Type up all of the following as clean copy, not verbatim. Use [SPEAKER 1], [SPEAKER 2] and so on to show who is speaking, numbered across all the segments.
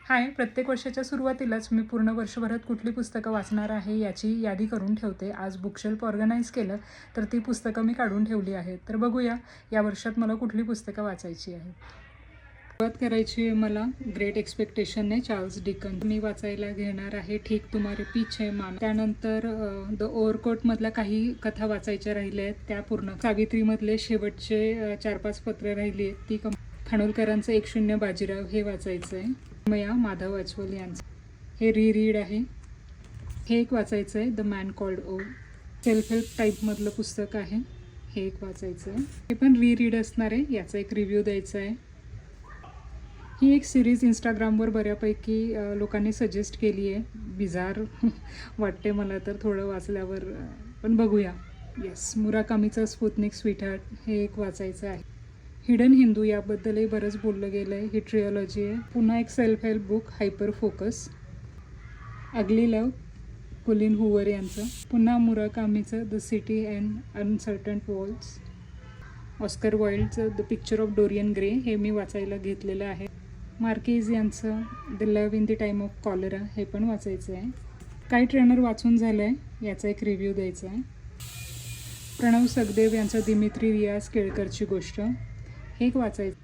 [SPEAKER 1] हाय, प्रत्येक वर्षाच्या सुरुवातीलाच मी पूर्ण वर्षभरात कुठली पुस्तकं वाचणार आहे याची यादी करून ठेवते. आज बुकशेल्फ ऑर्गनाईज केलं तर ती पुस्तकं मी काढून ठेवली आहेत. तर बघूया या वर्षात मला कुठली पुस्तकं वाचायची आहेत. सुरुवात करायची आहे मला ग्रेट एक्सपेक्टेशनने, चार्ल्स डिकन्स. मी वाचायला घेणार आहे ठीक तुम्हारे पीछे मान. त्यानंतर द ओव्हरकोटमधल्या काही कथा वाचायच्या राहिल्या आहेत त्या पूर्ण. सावित्रीमधले शेवटचे 4-5 पत्र राहिली आहेत ती खानोलकरांचं 1-0 बाजीराव हे वाचायचं आहे. मया माधव अचवल यांचं हे रीड आहे. हे एक वाचायचं आहे the man called Ove. Self help टाईपमधलं पुस्तक आहे, हे एक वाचायचं आहे. हे पण रीड असणार आहे, याचा एक रिव्ह्यू द्यायचा आहे. ही एक सिरीज इंस्टाग्रामवर बऱ्यापैकी लोकांनी सजेस्ट केली आहे. बिझार वाटते मला तर थोडं वाचल्यावर, पण बघूया. येस, मुराकामीचं स्पुतनिक स्वीटहार्ट हे एक वाचायचं आहे. हिडन हिंदू याबद्दलही बरंच बोललं गेलं आहे. ही ट्रिओलॉजी आहे. पुन्हा एक self help book hyper focus. Ugly love Colleen Hoover यांचं. पुन्हा मुराकामीचं the city and uncertain walls. Oscar वाइल्डचं the picture of Dorian Gray हे मी वाचायला घेतलेलं आहे. मार्केज यांचं the love in the time of cholera हे पण वाचायचं आहे. काही ट्रेनर वाचून झालं आहे, याचा एक रिव्ह्यू द्यायचा आहे. प्रणव सखदेव यांचं दिमित्री रियाज केळकरची गोष्ट हे एक वाचायचं.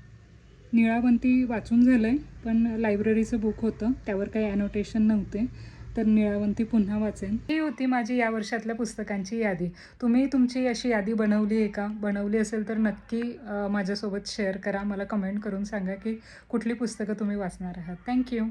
[SPEAKER 1] निळावंती वाचून झालं आहे, पण लायब्ररीचं बुक होतं त्यावर काही ॲनोटेशन नव्हते, तर निळावंती पुन्हा वाचेन. ही होती माझी या वर्षातल्या पुस्तकांची यादी. तुम्ही तुमची अशी यादी बनवली आहे का? बनवली असेल तर नक्की माझ्यासोबत शेअर करा. मला कमेंट करून सांगा की कुठली पुस्तकं तुम्ही वाचणार आहात. थँक्यू.